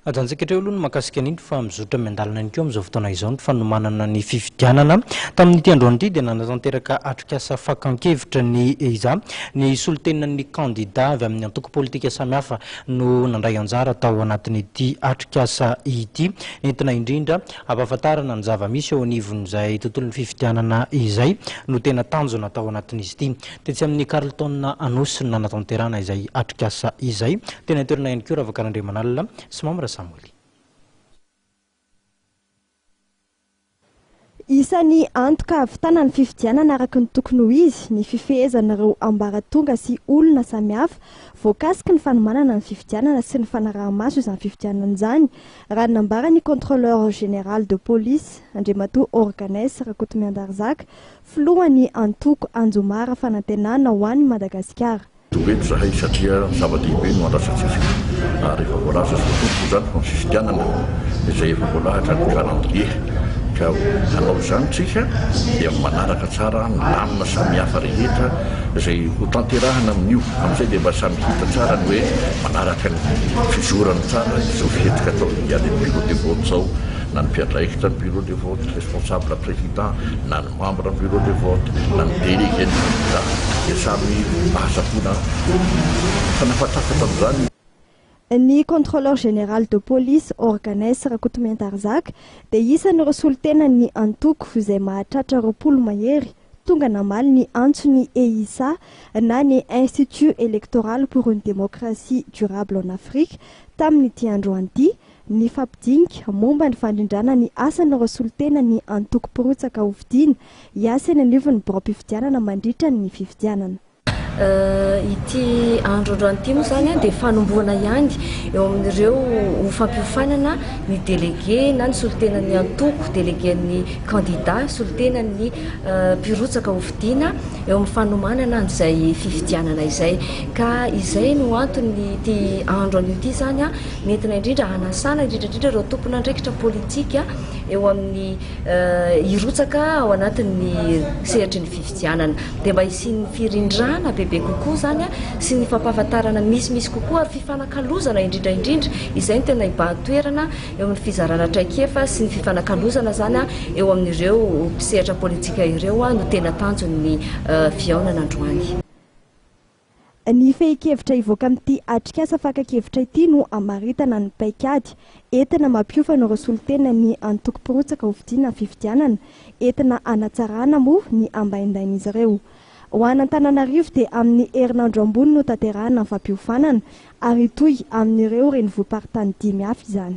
Ajanjaka aloha makasika nindry fa mizotra miandalana ny keo amin'izao fotoana izao ny fanomanana ny fifidianana tamin'ity androany ity dia nanatanteraka atrikasa fakan-kevitra ny ny solotenan'ny candidat avy amin'ny antoko politika samihafa no nandray anjara tao anatin'ity atrikasa ity entina indrindra ampahafantarana ny zava-misy eo anivon'izay tontolon'ny fifidianana izay no tena tanjona tao anatin'izy ity tetsy amin'ny Carleton Anosy nanatanterana izay atrikasa izay tena toerana ihany koa Ravakarandriamanalina sy Mamra Samuel. Isany antoka avitana ny fifidianana araka ny tokony ho izy ny fifehezan'ireo ambaratonga sy olona samihafa voakasika ny fanomanana ny fifidianana sy ny fanaraha-maso izany fifidianana izany raha nambara ny contrôleur général de police Andriamatoa Organès Rakotomiandarizaka filohan'ny antoko Anjomara fanantenana ho an'ny Madagasikara. Toeto zahay satria zava-dehibe no andrasantsika rehefa voalaza sotompo zany fa fifidianana izay efa voalahatra ny calendrier ka hanao izany tsika dia manaraka tsara ny lamina samihafa rehetra izay ho tanterahana amin'io amin'izay dia mba samy hita tsara ny hoe manaraka ny fizorany tsara izao fihetika atao iany bureau de vote zao na ny mpiandraikitra ny bureau de vote responsable président na ny membre ny bureau de vote na ny délégué ny candidat dia samy ahazapona fanafatafata amin'izany. Ny contrôleur général de police Organès Rakotomiandarizaka dia isan'ireo solotenan'ny antoko izay mahatratra 20 mahery tonga namaly ny antsony EISA na ny Institut électoral pour une démocratie durable en Afrique tamin'ity androany ity ny fampidinika momba ny fandrindrana ny asan'ireo solotenan'ny antoko Porotsaka Hovidiana hiasa eny anivon'ny biraom-pifidianana mandritra ny fifidianana. Ity androandroany ity moa zany dia fanomboana ihany eo amin'ireo ho fampiofanana ny délégué na ny solotenan'ny antoko délégué ny candidat solotenan'ny Pirotsaka Hovidiana eo amin'ny fanomanana an'izay fifidianana izay ka izay no antony ity androany ity zany nentina indrindra hanasana indrindra ireo tompon'andraikitra politika eo amin'ny irotsaka ao anatin'ny sehatry ny fifidianana dia mba isian'ny firindrana bebe kokoa zany sy ny fampahafantarana misy kokoa ary fifanakalozana indrindra izay ny tena ibahan-toerana eo amin'ny fizarana traikefa sy ny fifanakalozana zany eo amin'ireo mpisehatra politika ireo no tena tanjon'ny fihaonana androany. Ny fehi-kevitra ivoaka amin'ity atrikasa fakan-kevitra ity no amaritana ny paikady entina mampiofana ireo solotenan'ny antoko Porotsaka Hovidiana fifidianana entina hanatsarana moa ny ambaindain'izy ireo. Ho an'Antananarivo dia amin'ny herinandro ambony no tanterahana ny fampiofanana ary toy amin'ireo renivohim-paritany 10 hafa izany.